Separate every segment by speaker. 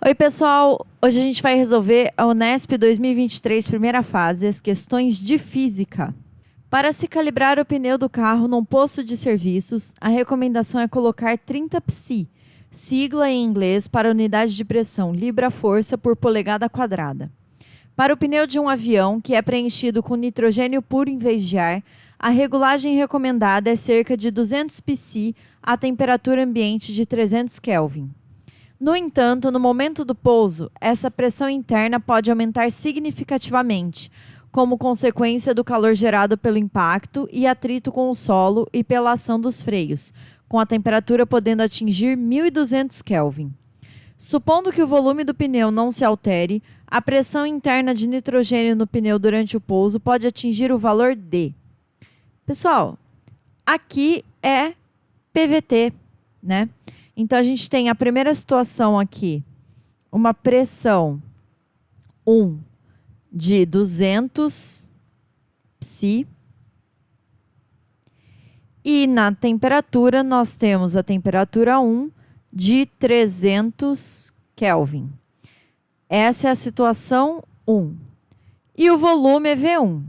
Speaker 1: Oi, pessoal! Hoje a gente vai resolver a Unesp 2023, primeira fase, as questões de física. Para se calibrar o pneu do carro num posto de serviços, a recomendação é colocar 30 psi, sigla em inglês para unidade de pressão libra-força por polegada quadrada. Para o pneu de um avião, que é preenchido com nitrogênio puro em vez de ar, a regulagem recomendada é cerca de 200 psi a temperatura ambiente de 300 Kelvin. No entanto, no momento do pouso, essa pressão interna pode aumentar significativamente, como consequência do calor gerado pelo impacto e atrito com o solo e pela ação dos freios, com a temperatura podendo atingir 1200 Kelvin. Supondo que o volume do pneu não se altere, a pressão interna de nitrogênio no pneu durante o pouso pode atingir o valor D. Pessoal, aqui é PVT, né? Então, a gente tem a primeira situação aqui, uma pressão 1 de 200 psi. E na temperatura, nós temos a temperatura 1 de 300 Kelvin. Essa é a situação 1. E o volume é V1.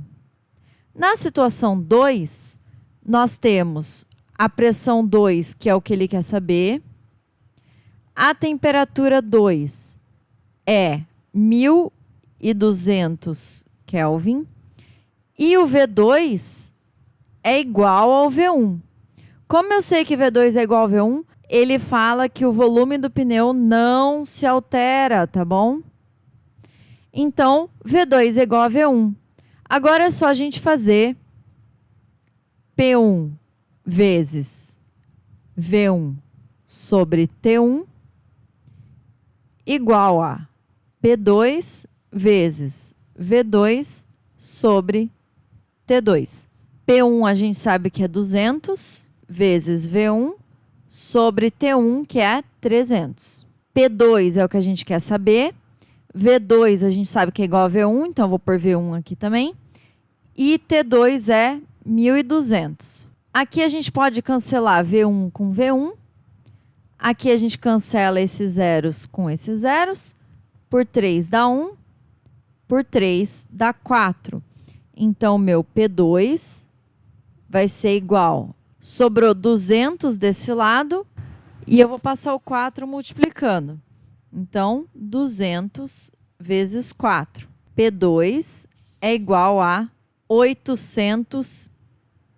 Speaker 1: Na situação 2, nós temos a pressão 2, que é o que ele quer saber. A temperatura 2 é 1200 Kelvin. E o V2 é igual ao V1. Como eu sei que V2 é igual ao V1, ele fala que o volume do pneu não se altera, tá bom? Então, V2 é igual a V1. Agora é só a gente fazer P1 vezes V1 sobre T1 igual a P2 vezes V2 sobre T2. P1 a gente sabe que é 200 vezes V1 sobre T1, que é 300. P2 é o que a gente quer saber. V2 a gente sabe que é igual a V1, então eu vou pôr V1 aqui também. E T2 é 1200. Aqui a gente pode cancelar V1 com V1. Aqui a gente cancela esses zeros com esses zeros. Por 3 dá 1. Por 3 dá 4. Então, meu P2 vai ser igual. Sobrou 200 desse lado. E eu vou passar o 4 multiplicando. Então, 200 vezes 4. P2 é igual a 800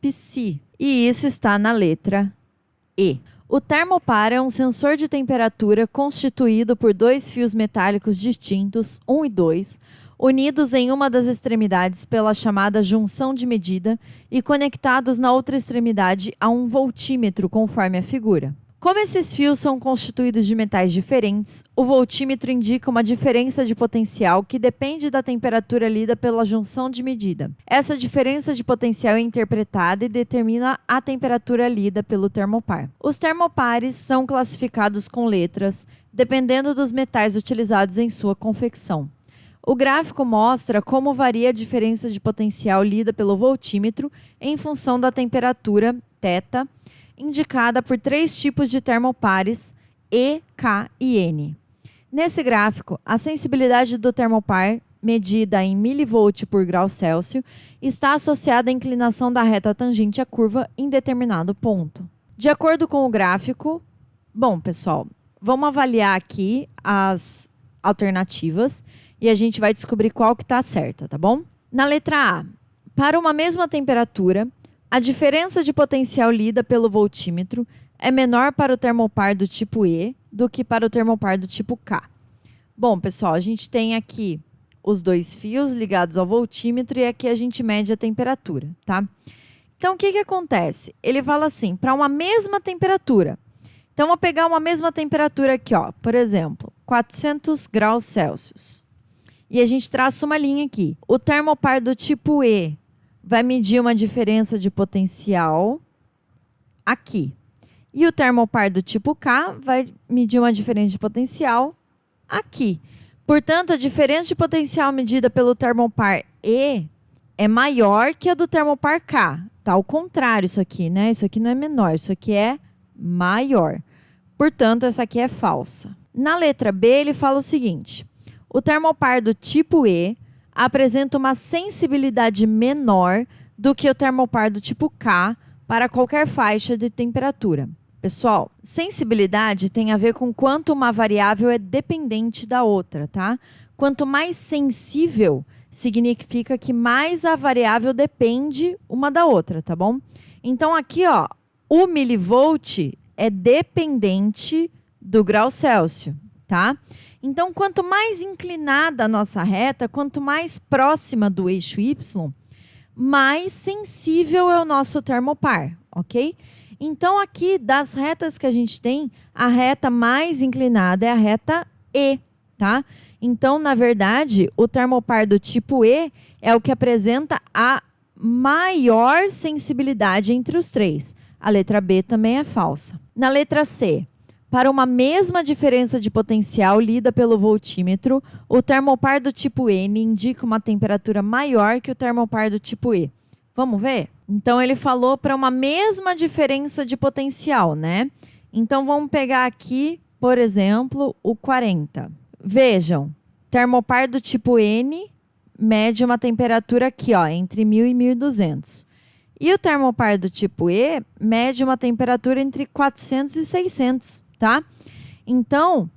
Speaker 1: psi. E isso está na letra E. O termopar é um sensor de temperatura constituído por dois fios metálicos distintos, 1 e 2, unidos em uma das extremidades pela chamada junção de medida e conectados na outra extremidade a um voltímetro, conforme a figura. Como esses fios são constituídos de metais diferentes, o voltímetro indica uma diferença de potencial que depende da temperatura lida pela junção de medida. Essa diferença de potencial é interpretada e determina a temperatura lida pelo termopar. Os termopares são classificados com letras, dependendo dos metais utilizados em sua confecção. O gráfico mostra como varia a diferença de potencial lida pelo voltímetro em função da temperatura θ, indicada por três tipos de termopares, E, K e N. Nesse gráfico, a sensibilidade do termopar, medida em milivolt por grau Celsius, está associada à inclinação da reta tangente à curva em determinado ponto. De acordo com o gráfico, bom, pessoal, vamos avaliar aqui as alternativas e a gente vai descobrir qual que está certa, tá bom? Na letra A, para uma mesma temperatura, a diferença de potencial lida pelo voltímetro é menor para o termopar do tipo E do que para o termopar do tipo K. Bom, pessoal, a gente tem aqui os dois fios ligados ao voltímetro e aqui a gente mede a temperatura, tá? Então, o que que acontece? Ele fala assim, para uma mesma temperatura. Então, vou pegar uma mesma temperatura aqui, ó, por exemplo, 400 graus Celsius. E a gente traça uma linha aqui. O termopar do tipo E vai medir uma diferença de potencial aqui. E o termopar do tipo K vai medir uma diferença de potencial aqui. Portanto, a diferença de potencial medida pelo termopar E é maior que a do termopar K. Tá ao contrário isso aqui, né? Isso aqui não é menor, isso aqui é maior. Portanto, essa aqui é falsa. Na letra B, ele fala o seguinte: o termopar do tipo E apresenta uma sensibilidade menor do que o termopar do tipo K para qualquer faixa de temperatura. Pessoal, sensibilidade tem a ver com quanto uma variável é dependente da outra, tá? Quanto mais sensível, significa que mais a variável depende uma da outra, tá bom? Então, aqui, ó, o milivolt é dependente do grau Celsius, tá? Então, quanto mais inclinada a nossa reta, quanto mais próxima do eixo Y, mais sensível é o nosso termopar, ok? Então, aqui, das retas que a gente tem, a reta mais inclinada é a reta E, tá? Então, na verdade, o termopar do tipo E é o que apresenta a maior sensibilidade entre os três. A letra B também é falsa. Na letra C, para uma mesma diferença de potencial lida pelo voltímetro, o termopar do tipo N indica uma temperatura maior que o termopar do tipo E. Vamos ver? Então, ele falou para uma mesma diferença de potencial, né? Então, vamos pegar aqui, por exemplo, o 40. Vejam, termopar do tipo N mede uma temperatura aqui, ó, entre 1000 e 1200. E o termopar do tipo E mede uma temperatura entre 400 e 600, tá? Então,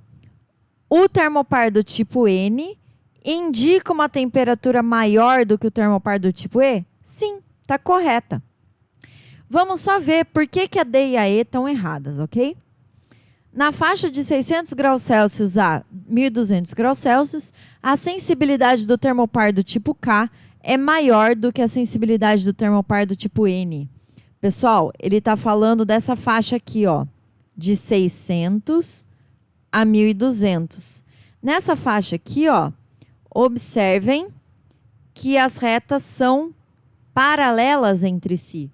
Speaker 1: o termopar do tipo N indica uma temperatura maior do que o termopar do tipo E? Sim, tá correta. Vamos só ver por que a D e a E estão erradas, ok? Na faixa de 600 graus Celsius a 1200 graus Celsius, a sensibilidade do termopar do tipo K é maior do que a sensibilidade do termopar do tipo N. Pessoal, ele está falando dessa faixa aqui, ó, de 600 a 1200. Nessa faixa aqui, ó, observem que as retas são paralelas entre si.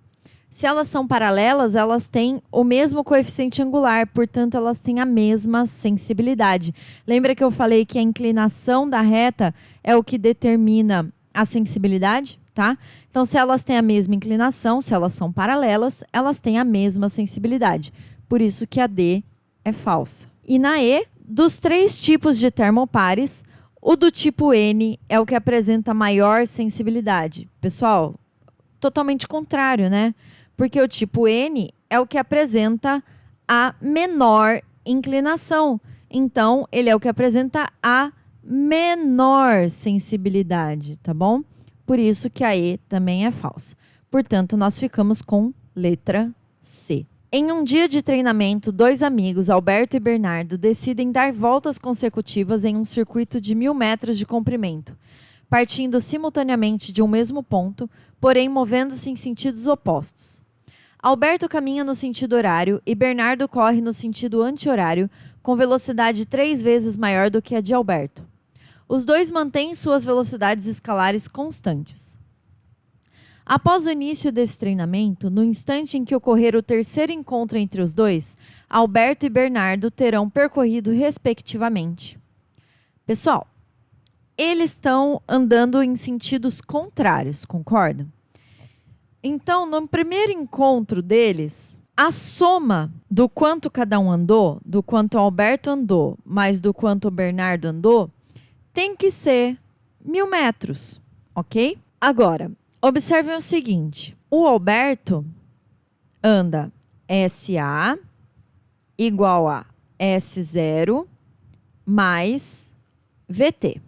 Speaker 1: Se elas são paralelas, elas têm o mesmo coeficiente angular, portanto, elas têm a mesma sensibilidade. Lembra que eu falei que a inclinação da reta é o que determina a sensibilidade, tá? Então, se elas têm a mesma inclinação, se elas são paralelas, elas têm a mesma sensibilidade. Por isso que a D é falsa. E na E, dos três tipos de termopares, o do tipo N é o que apresenta maior sensibilidade. Pessoal, totalmente contrário, né? Porque o tipo N é o que apresenta a menor inclinação. Então, ele é o que apresenta a menor sensibilidade, tá bom? Por isso que a E também é falsa. Portanto, nós ficamos com letra C. Em um dia de treinamento, dois amigos, Alberto e Bernardo, decidem dar voltas consecutivas em um circuito de 1000 metros de comprimento, partindo simultaneamente de um mesmo ponto, porém movendo-se em sentidos opostos. Alberto caminha no sentido horário e Bernardo corre no sentido anti-horário, com velocidade 3 vezes maior do que a de Alberto. Os dois mantêm suas velocidades escalares constantes. Após o início desse treinamento, no instante em que ocorrer o terceiro encontro entre os dois, Alberto e Bernardo terão percorrido respectivamente. Pessoal, eles estão andando em sentidos contrários, concordam? Então, no primeiro encontro deles, a soma do quanto cada um andou, do quanto o Alberto andou, mais do quanto o Bernardo andou, tem que ser 1000 metros, ok? Agora, observem o seguinte, o Alberto anda SA igual a S0 mais VT,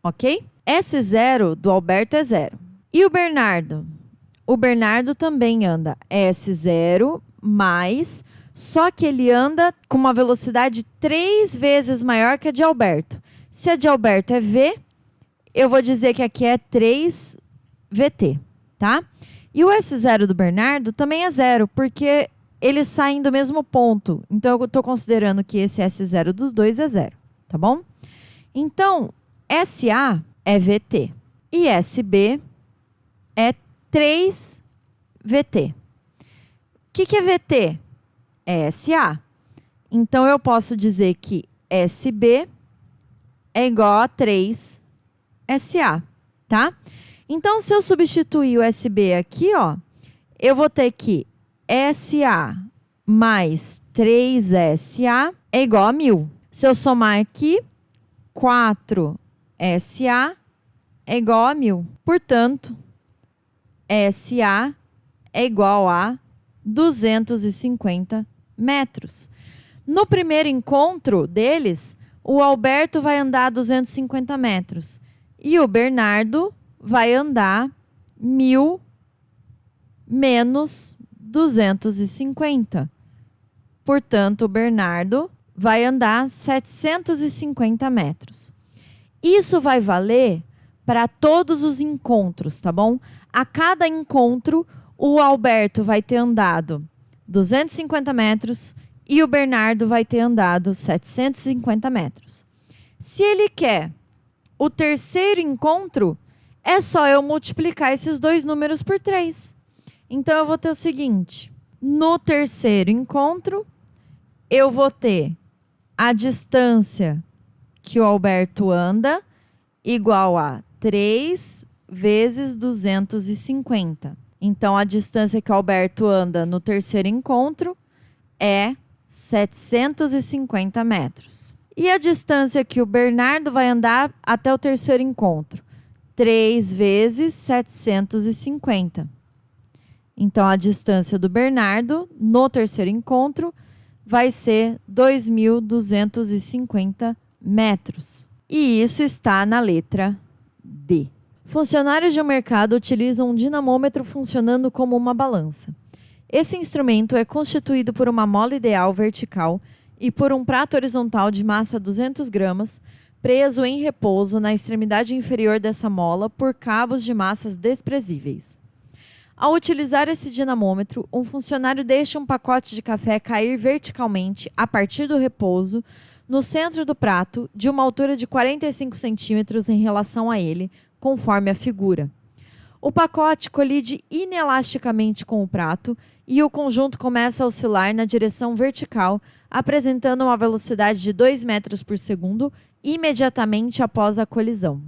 Speaker 1: ok? S0 do Alberto é 0. E o Bernardo? O Bernardo também anda S0 mais, só que ele anda com uma velocidade 3 vezes maior que a de Alberto. Se a de Alberto é V, eu vou dizer que aqui é 3 VT, tá? E o S0 do Bernardo também é 0, porque eles saem do mesmo ponto. Então, eu estou considerando que esse S0 dos dois é 0, tá bom? Então, SA é VT e SB é 3 VT. O que é VT? É SA. Então, eu posso dizer que SB é igual a 3 SA, tá? Então, se eu substituir o SB aqui, ó, eu vou ter que SA mais 3SA é igual a 1000. Se eu somar aqui, 4SA é igual a 1.000. Portanto, SA é igual a 250 metros. No primeiro encontro deles, o Alberto vai andar 250 metros e o Bernardo vai andar 1.000 menos 250. Portanto, o Bernardo vai andar 750 metros. Isso vai valer para todos os encontros, tá bom? A cada encontro, o Alberto vai ter andado 250 metros e o Bernardo vai ter andado 750 metros. Se ele quer o terceiro encontro, é só eu multiplicar esses dois números por 3. Então, eu vou ter o seguinte: no terceiro encontro, eu vou ter a distância que o Alberto anda igual a 3 vezes 250. Então, a distância que o Alberto anda no terceiro encontro é 750 metros. E a distância que o Bernardo vai andar até o terceiro encontro? 3 vezes 750. Então, a distância do Bernardo no terceiro encontro vai ser 2.250 metros. E isso está na letra D. Funcionários de um mercado utilizam um dinamômetro funcionando como uma balança. Esse instrumento é constituído por uma mola ideal vertical e por um prato horizontal de massa 200 gramas, preso em repouso na extremidade inferior dessa mola por cabos de massas desprezíveis. Ao utilizar esse dinamômetro, um funcionário deixa um pacote de café cair verticalmente a partir do repouso no centro do prato, de uma altura de 45 centímetros em relação a ele, conforme a figura. O pacote colide inelasticamente com o prato e o conjunto começa a oscilar na direção vertical, apresentando uma velocidade de 2 metros por segundo imediatamente após a colisão.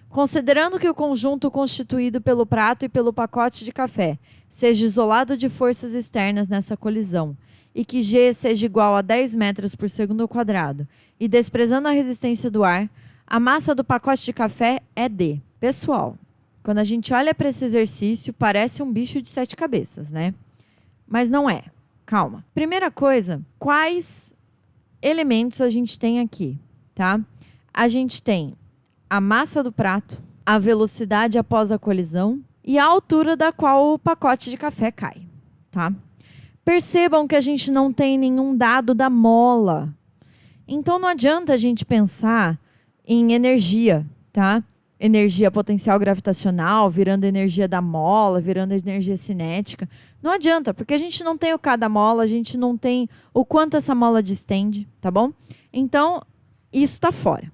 Speaker 1: Considerando que o conjunto constituído pelo prato e pelo pacote de café seja isolado de forças externas nessa colisão e que G seja igual a 10 metros por segundo ao quadrado e desprezando a resistência do ar, a massa do pacote de café é D. Pessoal, quando a gente olha para esse exercício, parece um bicho de 7 cabeças, né? Mas não é. Calma. Primeira coisa, quais elementos a gente tem aqui, tá? A gente tem a massa do prato, a velocidade após a colisão e a altura da qual o pacote de café cai, tá? Percebam que a gente não tem nenhum dado da mola. Então, não adianta a gente pensar em energia, tá? Energia potencial gravitacional, virando energia da mola, virando energia cinética. Não adianta, porque a gente não tem o K da mola, a gente não tem o quanto essa mola distende, tá bom? Então, isso está fora.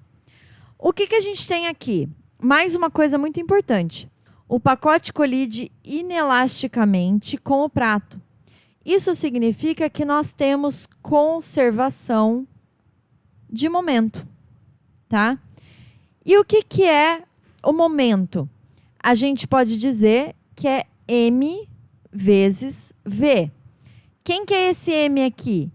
Speaker 1: O que a gente tem aqui? Mais uma coisa muito importante. O pacote colide inelasticamente com o prato. Isso significa que nós temos conservação de momento, tá? E o que é o momento? A gente pode dizer que é M vezes V. Quem que é esse M aqui?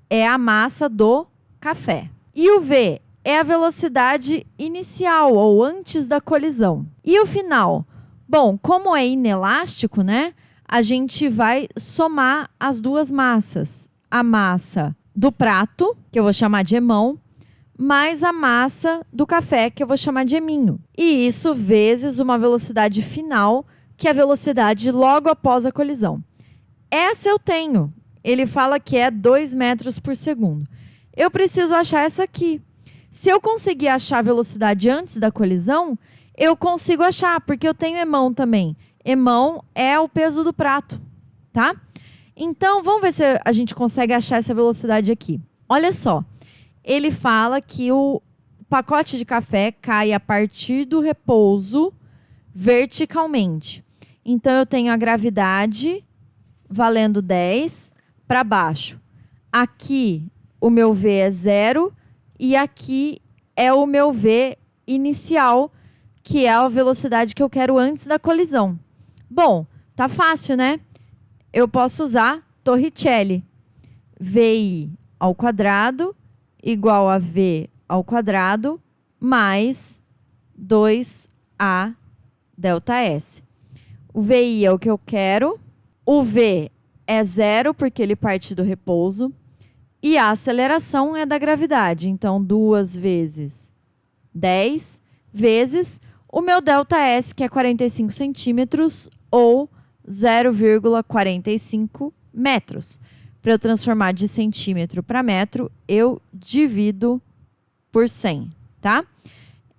Speaker 1: É a massa do café. E o V é a velocidade inicial ou antes da colisão. E o final? Bom, como é inelástico, né? A gente vai somar as duas massas. A massa do prato, que eu vou chamar de emão, mais a massa do café, que eu vou chamar de eminho. E isso vezes uma velocidade final, que é a velocidade logo após a colisão. Essa eu tenho. Ele fala que é 2 metros por segundo. Eu preciso achar essa aqui. Se eu conseguir achar a velocidade antes da colisão, eu consigo achar, porque eu tenho emão também. Emão é o peso do prato, tá? Então, vamos ver se a gente consegue achar essa velocidade aqui. Olha só, ele fala que o pacote de café cai a partir do repouso verticalmente. Então, eu tenho a gravidade valendo 10 para baixo. Aqui, o meu V é 0 e aqui é o meu V inicial, que é a velocidade que eu quero antes da colisão. Bom, tá fácil, né? Eu posso usar Torricelli. VI ao quadrado igual a V ao quadrado mais 2A delta S. O VI é o que eu quero. O V é 0, porque ele parte do repouso. E a aceleração é da gravidade. Então, 2 vezes 10 vezes o meu delta S, que é 45 centímetros, ou 0,45 metros. Para eu transformar de centímetro para metro, eu divido por 100, tá?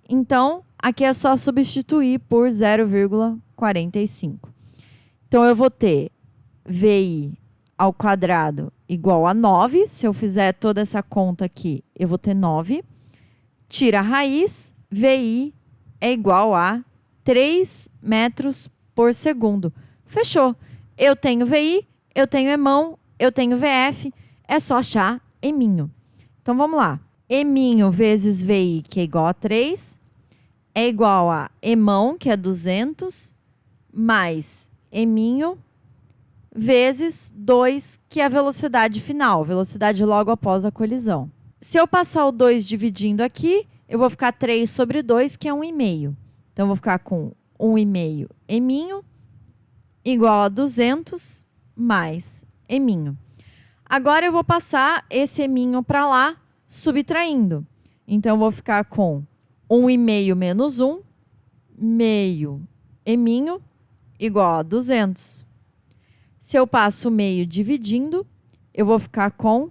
Speaker 1: Então, aqui é só substituir por 0,45. Então, eu vou ter VI ao quadrado igual a 9. Se eu fizer toda essa conta aqui, eu vou ter 9. Tira a raiz, VI é igual a 3 metros por segundo. Fechou. Eu tenho VI, eu tenho EMão, eu tenho VF, é só achar Eminho. Então, vamos lá. Eminho vezes VI, que é igual a 3, é igual a EMão, que é 200, mais Eminho, vezes 2, que é a velocidade final, velocidade logo após a colisão. Se eu passar o 2 dividindo aqui, eu vou ficar 3 sobre 2, que é 1,5. Então, eu vou ficar com 1,5 Eminho igual a 200 mais Eminho. Agora, eu vou passar esse Eminho para lá, subtraindo. Então, eu vou ficar com 1,5 menos 1, meio Eminho igual a 200. Se eu passo o meio dividindo, eu vou ficar com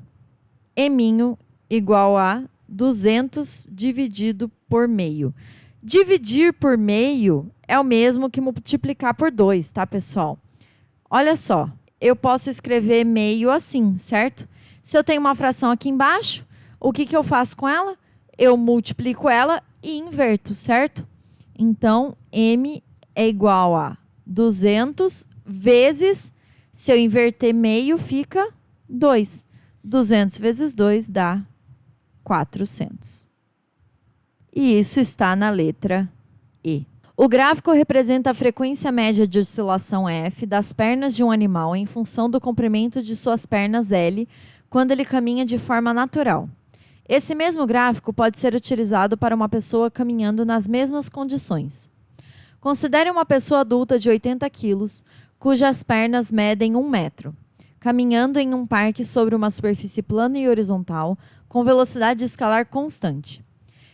Speaker 1: Eminho igual a 200 dividido por meio. Dividir por meio é o mesmo que multiplicar por 2, tá, pessoal? Olha só, eu posso escrever meio assim, certo? Se eu tenho uma fração aqui embaixo, o que eu faço com ela? Eu multiplico ela e inverto, certo? Então, M é igual a 200 vezes, se eu inverter meio, fica 2. 200 vezes 2 dá 400. E isso está na letra E. O gráfico representa a frequência média de oscilação F das pernas de um animal em função do comprimento de suas pernas L quando ele caminha de forma natural. Esse mesmo gráfico pode ser utilizado para uma pessoa caminhando nas mesmas condições. Considere uma pessoa adulta de 80 quilos, cujas pernas medem 1 metro, caminhando em um parque sobre uma superfície plana e horizontal, com velocidade escalar constante.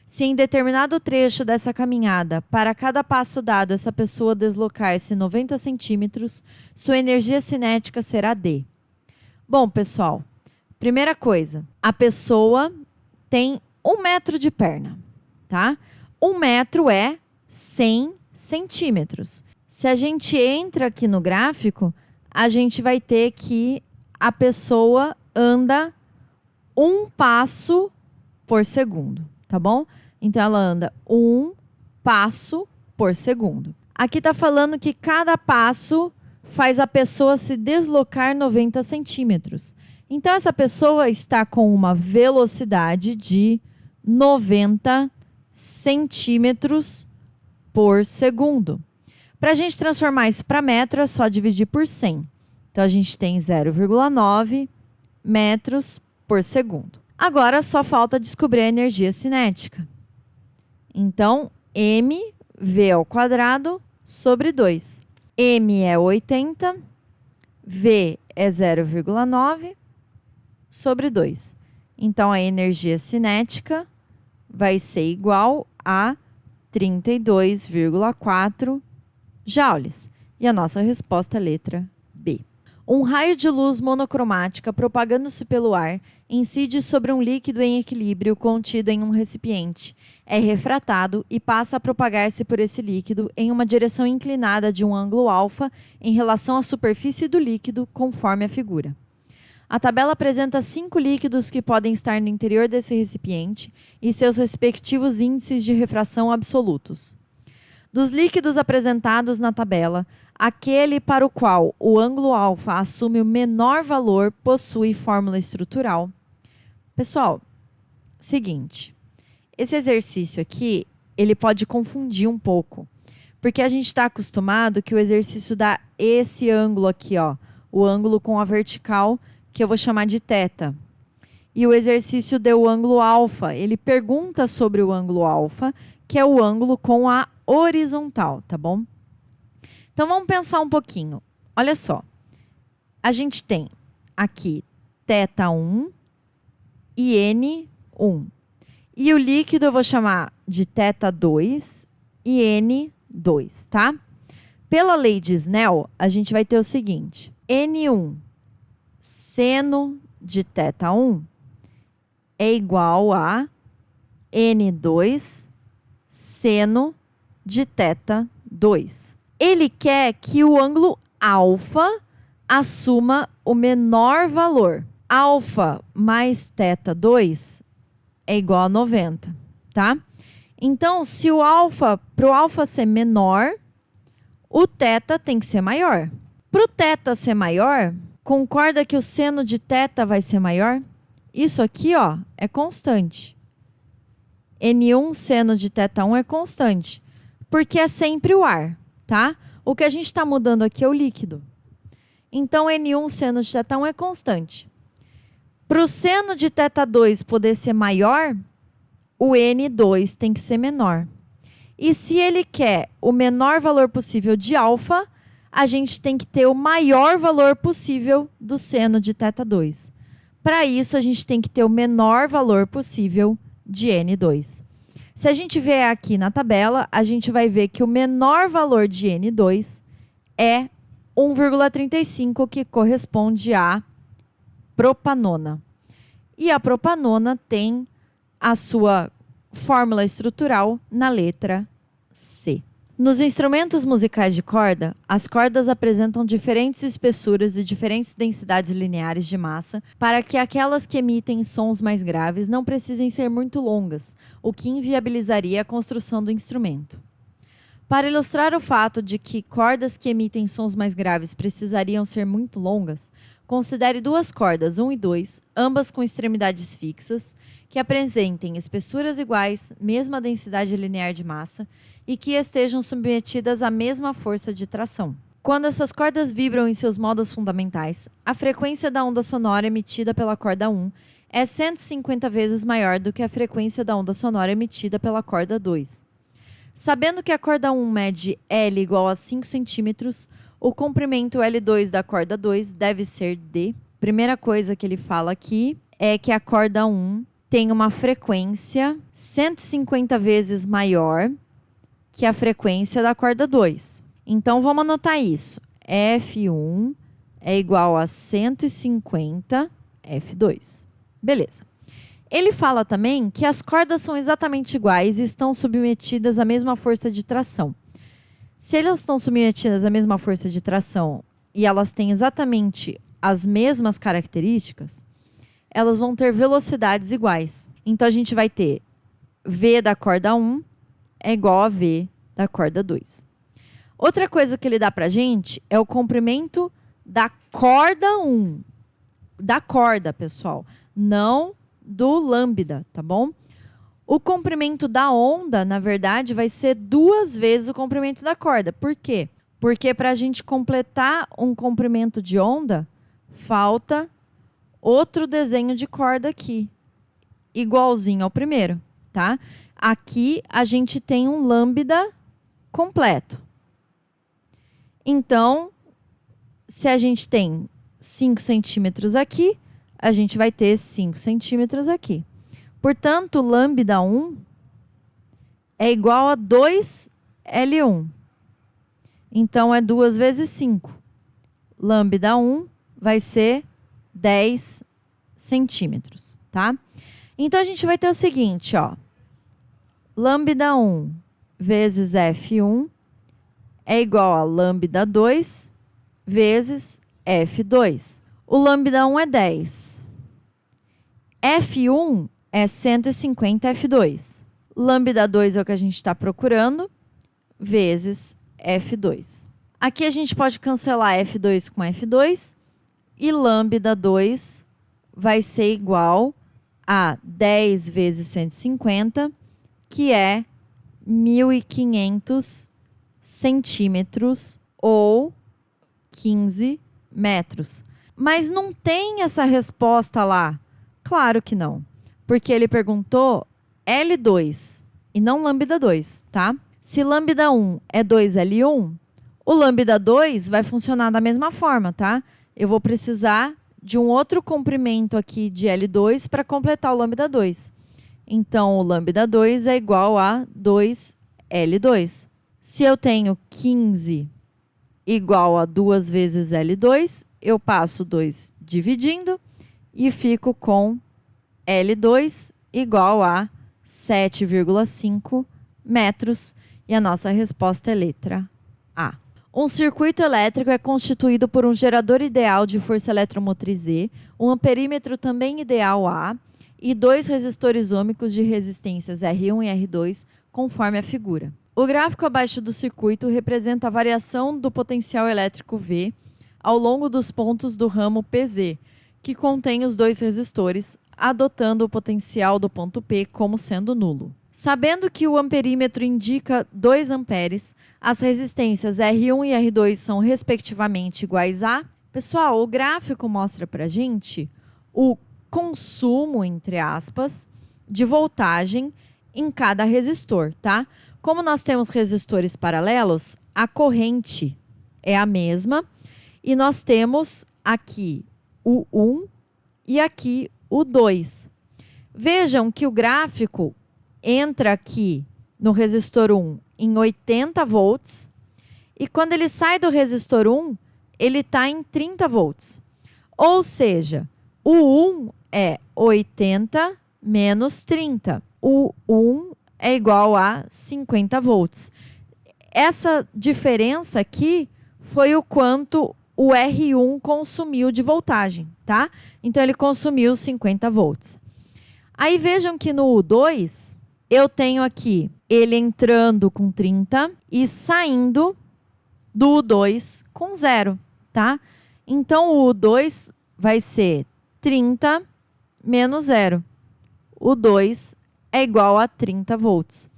Speaker 1: Se em determinado trecho dessa caminhada, para cada passo dado, essa pessoa deslocar-se 90 centímetros, sua energia cinética será D. Bom, pessoal, primeira coisa, a pessoa tem 1 metro de perna, tá? 1 metro é 100 centímetros. Se a gente entra aqui no gráfico, a gente vai ter que a pessoa anda 1 passo por segundo, tá bom? Então, ela anda 1 passo por segundo. Aqui está falando que cada passo faz a pessoa se deslocar 90 centímetros. Então, essa pessoa está com uma velocidade de 90 centímetros por segundo. Para a gente transformar isso para metro, é só dividir por 100. Então, a gente tem 0,9 metros por segundo. Agora, só falta descobrir a energia cinética. Então, mv ao quadrado sobre 2. M é 80, V é 0,9 sobre 2. Então, a energia cinética vai ser igual a 32,4 joules. E a nossa resposta é a letra B. Um raio de luz monocromática propagando-se pelo ar incide sobre um líquido em equilíbrio contido em um recipiente, é refratado e passa a propagar-se por esse líquido em uma direção inclinada de um ângulo alfa em relação à superfície do líquido, conforme a figura. A tabela apresenta 5 líquidos que podem estar no interior desse recipiente e seus respectivos índices de refração absolutos. Dos líquidos apresentados na tabela, aquele para o qual o ângulo alfa assume o menor valor possui fórmula estrutural. Pessoal, seguinte, esse exercício aqui, ele pode confundir um pouco, porque a gente está acostumado que o exercício dá esse ângulo aqui, ó, o ângulo com a vertical, que eu vou chamar de θ. E o exercício deu o ângulo alfa. Ele pergunta sobre o ângulo alfa, que é o ângulo com a horizontal, tá bom? Então, vamos pensar um pouquinho. Olha só. A gente tem aqui θ1 e N1. E o líquido eu vou chamar de θ2 e N2, tá? Pela lei de Snell, a gente vai ter o seguinte. N1 seno de θ1 é igual a N2 seno de θ2. Ele quer que o ângulo alfa assuma o menor valor. Alfa mais θ2 é igual a 90, tá? Então, se o alfa, para o alfa ser menor, o θ tem que ser maior. Para o θ ser maior, concorda que o seno de θ vai ser maior? Isso aqui, ó, é constante. N1 seno de θ1 é constante, porque é sempre o ar, tá? O que a gente está mudando aqui é o líquido. Então, N1 seno de θ1 é constante. Para o seno de θ2 poder ser maior, o N2 tem que ser menor. E se ele quer o menor valor possível de alfa, a gente tem que ter o maior valor possível do seno de θ2. Para isso, a gente tem que ter o menor valor possível de N2. Se a gente ver aqui na tabela, a gente vai ver que o menor valor de N2 é 1,35, que corresponde a propanona. E a propanona tem a sua fórmula estrutural na letra C. Nos instrumentos musicais de corda, as cordas apresentam diferentes espessuras e diferentes densidades lineares de massa para que aquelas que emitem sons mais graves não precisem ser muito longas, o que inviabilizaria a construção do instrumento. Para ilustrar o fato de que cordas que emitem sons mais graves precisariam ser muito longas, considere duas cordas, 1 e 2, ambas com extremidades fixas, que apresentem espessuras iguais, mesma densidade linear de massa e que estejam submetidas à mesma força de tração. Quando essas cordas vibram em seus modos fundamentais, a frequência da onda sonora emitida pela corda 1 é 150 vezes maior do que a frequência da onda sonora emitida pela corda 2. Sabendo que a corda 1 mede L igual a 5 centímetros, o comprimento L2 da corda 2 deve ser D. Primeira coisa que ele fala aqui é que a corda 1 tem uma frequência 150 vezes maior que a frequência da corda 2. Então, vamos anotar isso. F1 é igual a 150 F2. Beleza. Ele fala também que as cordas são exatamente iguais e estão submetidas à mesma força de tração. Se elas estão submetidas à mesma força de tração e elas têm exatamente as mesmas características, elas vão ter velocidades iguais. Então, a gente vai ter V da corda 1 é igual a V da corda 2. Outra coisa que ele dá pra gente é o comprimento da corda 1. Da corda, pessoal. Não do lambda, tá bom? O comprimento da onda, na verdade, vai ser 2 vezes o comprimento da corda. Por quê? Porque para a gente completar um comprimento de onda, falta outro desenho de corda aqui, igualzinho ao primeiro, tá? Aqui a gente tem um lambda completo. Então, se a gente tem 5 centímetros aqui, a gente vai ter 5 centímetros aqui. Portanto, lambda 1 é igual a 2L1. Então, é 2 vezes 5. Lambda 1 vai ser 10 centímetros, tá? Então, a gente vai ter o seguinte, ó. Lambda 1 vezes F1 é igual a lambda 2 vezes F2. O lambda 1 é 10. F1 é 150 F2. Lambda 2 é o que a gente está procurando, vezes F2. Aqui a gente pode cancelar F2 com F2 e lambda 2 vai ser igual a 10 vezes 150, que é 1.500 centímetros ou 15 metros. Mas não tem essa resposta lá Claro que não, porque ele perguntou L2 e não lambda 2, tá? Se lambda 1 é 2L1, o lambda 2 vai funcionar da mesma forma, tá? Eu vou precisar de um outro comprimento aqui de L2 para completar o lambda 2. Então, o lambda 2 é igual a 2L2. Se eu tenho 15 igual a 2 vezes L2, eu passo 2 dividindo e fico com L2 igual a 7,5 metros. E a nossa resposta é letra A. Um circuito elétrico é constituído por um gerador ideal de força eletromotriz E, um amperímetro também ideal A e 2 resistores ômicos de resistências R1 e R2, conforme a figura. O gráfico abaixo do circuito representa a variação do potencial elétrico V ao longo dos pontos do ramo PZ, que contém os 2 resistores, adotando o potencial do ponto P como sendo nulo. Sabendo que o amperímetro indica 2 amperes, as resistências R1 e R2 são respectivamente iguais a... Pessoal, o gráfico mostra para a gente o consumo, entre aspas, de voltagem em cada resistor, tá? Como nós temos resistores paralelos, a corrente é a mesma e nós temos aqui o 1 e aqui o 2. Vejam que o gráfico entra aqui no resistor 1 em 80 volts e quando ele sai do resistor 1, ele está em 30 volts. Ou seja, o 1 é 80 menos 30. O 1 é igual a 50 volts. Essa diferença aqui foi o quanto o R1 consumiu de voltagem, tá? Então, ele consumiu 50 volts. Aí, vejam que no U2, eu tenho aqui ele entrando com 30 e saindo do U2 com 0, tá? Então, o U2 vai ser 30 menos 0. O 2 é igual a 30 volts.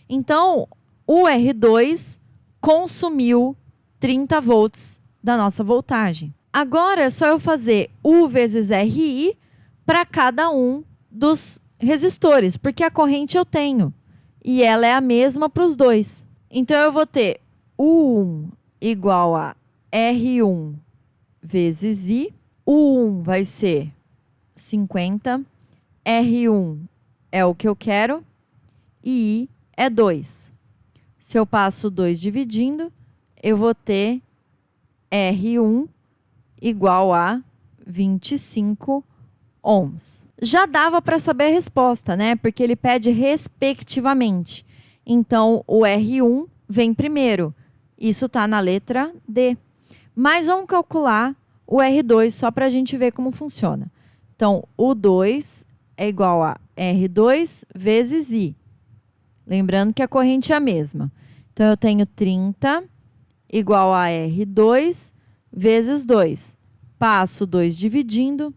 Speaker 1: Então, o R2 consumiu 30 volts da nossa voltagem. Agora, é só eu fazer U vezes RI para cada um dos resistores, porque a corrente eu tenho e ela é a mesma para os dois. Então, eu vou ter U1 igual a R1 vezes I. U1 vai ser 50, R1 é o que eu quero e I é 2. Se eu passo 2 dividindo, eu vou ter R1 igual a 25 ohms. Já dava para saber a resposta, né? Porque ele pede respectivamente. Então, o R1 vem primeiro. Isso está na letra D. Mas vamos calcular o R2 só para a gente ver como funciona. Então, o 2 é igual a R2 vezes I. Lembrando que a corrente é a mesma. Então, eu tenho 30 igual a R2 vezes 2. Passo 2 dividindo.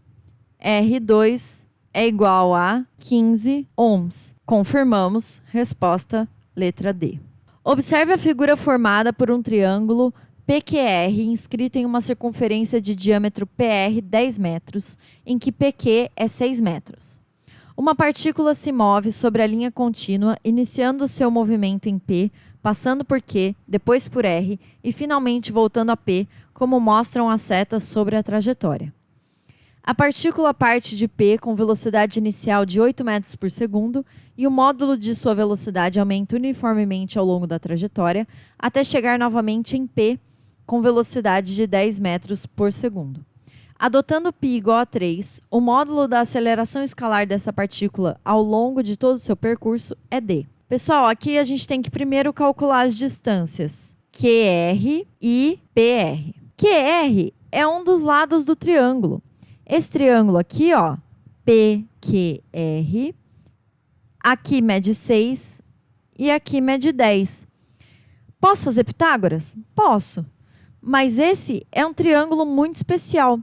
Speaker 1: R2 é igual a 15 ohms. Confirmamos. Resposta, letra D. Observe a figura formada por um triângulo PQR inscrito em uma circunferência de diâmetro PR 10 metros, em que PQ é 6 metros. Uma partícula se move sobre a linha contínua, iniciando seu movimento em P, passando por Q, depois por R e finalmente voltando a P, como mostram as setas sobre a trajetória. A partícula parte de P com velocidade inicial de 8 metros por segundo e o módulo de sua velocidade aumenta uniformemente ao longo da trajetória, até chegar novamente em P com velocidade de 10 metros por segundo. Adotando π igual a 3, o módulo da aceleração escalar dessa partícula ao longo de todo o seu percurso é d. Pessoal, aqui a gente tem que primeiro calcular as distâncias QR e PR. QR é um dos lados do triângulo. Esse triângulo aqui, ó, PQR, aqui mede 6 e aqui mede 10. Posso fazer Pitágoras? Posso. Mas esse é um triângulo muito especial.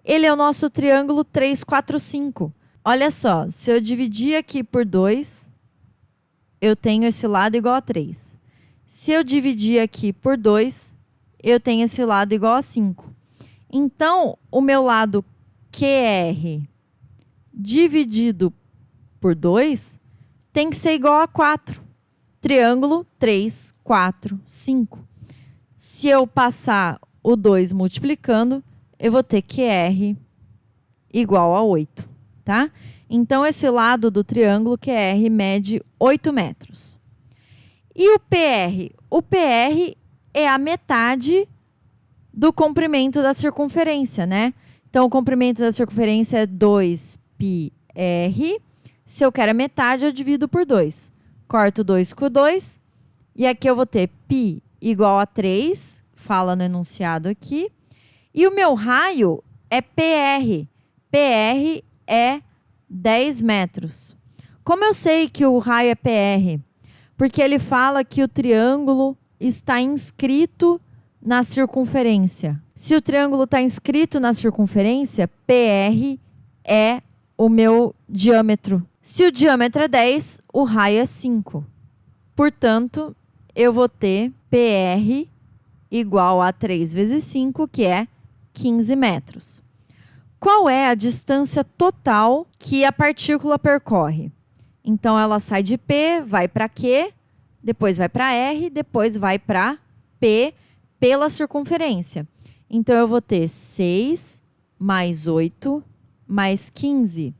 Speaker 1: Ele é o nosso triângulo 3, 4, 5. Olha só, se eu dividir aqui por 2, eu tenho esse lado igual a 3. Se eu dividir aqui por 2, eu tenho esse lado igual a 5. Então, o meu lado QR dividido por 2 tem que ser igual a 4. Triângulo 3, 4, 5. Se eu passar o 2 multiplicando, eu vou ter QR igual a 8, tá? Então, esse lado do triângulo QR mede 8 metros. E o PR? O PR é a metade do comprimento da circunferência, né? Então, o comprimento da circunferência é 2πr. Se eu quero a metade, eu divido por 2. Corto 2 com 2. E aqui eu vou ter π igual a 3. Fala no enunciado aqui. E o meu raio é PR. PR é 10 metros. Como eu sei que o raio é PR? Porque ele fala que o triângulo está inscrito na circunferência. Se o triângulo está inscrito na circunferência, PR é o meu diâmetro. Se o diâmetro é 10, o raio é 5. Portanto, eu vou ter PR igual a 3 vezes 5, que é 15 metros. Qual é a distância total que a partícula percorre? Então, ela sai de P, vai para Q, depois vai para R, depois vai para P pela circunferência. Então, eu vou ter 6 mais 8 mais 15.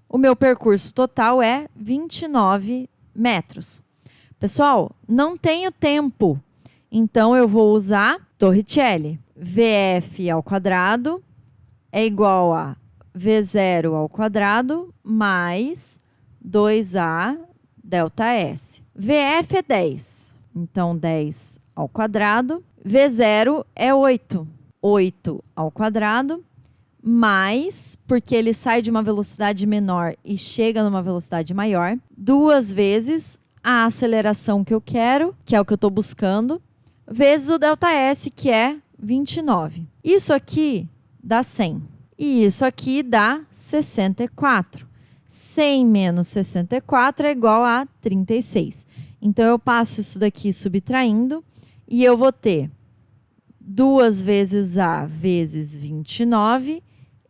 Speaker 1: O meu percurso total é 29 metros. Pessoal, não tenho tempo, então eu vou usar Torricelli. VF ao quadrado é igual a V0 ao quadrado mais 2A delta S. VF é 10, então 10 ao quadrado. V0 é 8. 8 ao quadrado, mais, porque ele sai de uma velocidade menor e chega numa velocidade maior, 2 vezes a aceleração que eu quero, que é o que eu estou buscando, vezes o ΔS, que é 29. Isso aqui dá 100. E isso aqui dá 64. 100 menos 64 é igual a 36. Então, eu passo isso daqui subtraindo e eu vou ter 2 vezes A vezes 29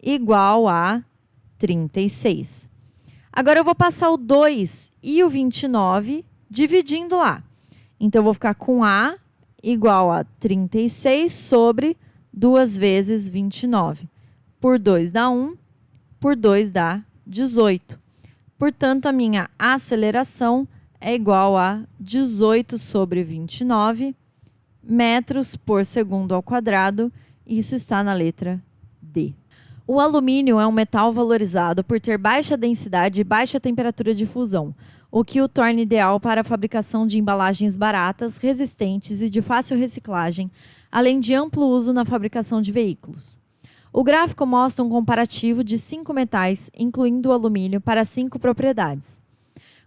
Speaker 1: igual a 36. Agora, eu vou passar o 2 e o 29 dividindo lá. Então, eu vou ficar com A igual a 36 sobre 2 vezes 29. Por 2 dá 1, por 2 dá 18. Portanto, a minha aceleração é igual a 18 sobre 29 metros por segundo ao quadrado. Isso está na letra D. O alumínio é um metal valorizado por ter baixa densidade e baixa temperatura de fusão, o que o torna ideal para a fabricação de embalagens baratas, resistentes e de fácil reciclagem, além de amplo uso na fabricação de veículos. O gráfico mostra um comparativo de 5 metais, incluindo o alumínio, para 5 propriedades.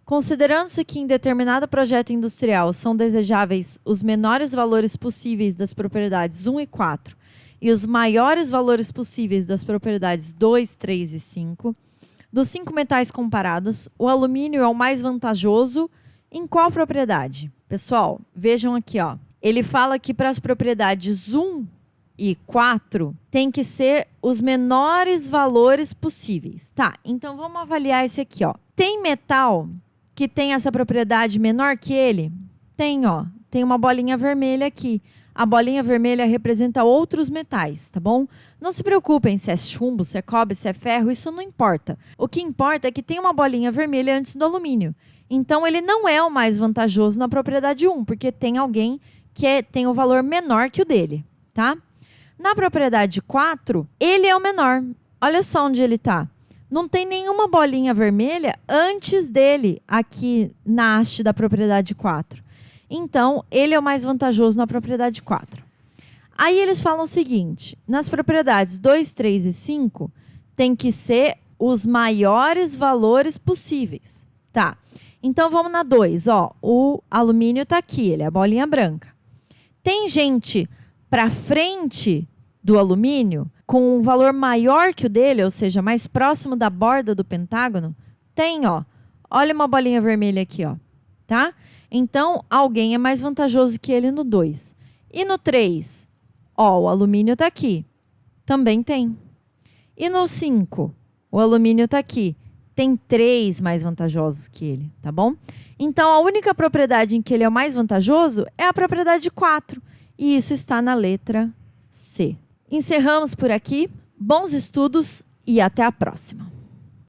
Speaker 1: Considerando-se que em determinado projeto industrial são desejáveis os menores valores possíveis das propriedades 1 e 4 e os maiores valores possíveis das propriedades 2, 3 e 5, dos 5 metais comparados, o alumínio é o mais vantajoso em qual propriedade? Pessoal, vejam aqui, ó. Ele fala que para as propriedades 1 e 4 tem que ser os menores valores possíveis. Tá, então vamos avaliar esse aqui, ó. Tem metal que tem essa propriedade menor que ele? Tem, ó. Tem uma bolinha vermelha aqui. A bolinha vermelha representa outros metais, tá bom? Não se preocupem se é chumbo, se é cobre, se é ferro, isso não importa. O que importa é que tem uma bolinha vermelha antes do alumínio. Então, ele não é o mais vantajoso na propriedade 1, porque tem alguém que tem o valor menor que o dele, tá? Na propriedade 4, ele é o menor. Olha só onde ele está. Não tem nenhuma bolinha vermelha antes dele aqui na haste da propriedade 4. Então, ele é o mais vantajoso na propriedade 4. Aí eles falam o seguinte, nas propriedades 2, 3 e 5, tem que ser os maiores valores possíveis. Tá, então vamos na 2. Ó, o alumínio está aqui, ele é a bolinha branca. Tem gente para frente do alumínio com um valor maior que o dele, ou seja, mais próximo da borda do pentágono? Tem, ó. Olha uma bolinha vermelha aqui, ó. Tá? Então, alguém é mais vantajoso que ele no 2. E no 3? Ó, o alumínio está aqui. Também tem. E no 5? O alumínio está aqui. Tem 3 mais vantajosos que ele, tá bom? Então, a única propriedade em que ele é o mais vantajoso é a propriedade 4. E isso está na letra C. Encerramos por aqui. Bons estudos e até a próxima.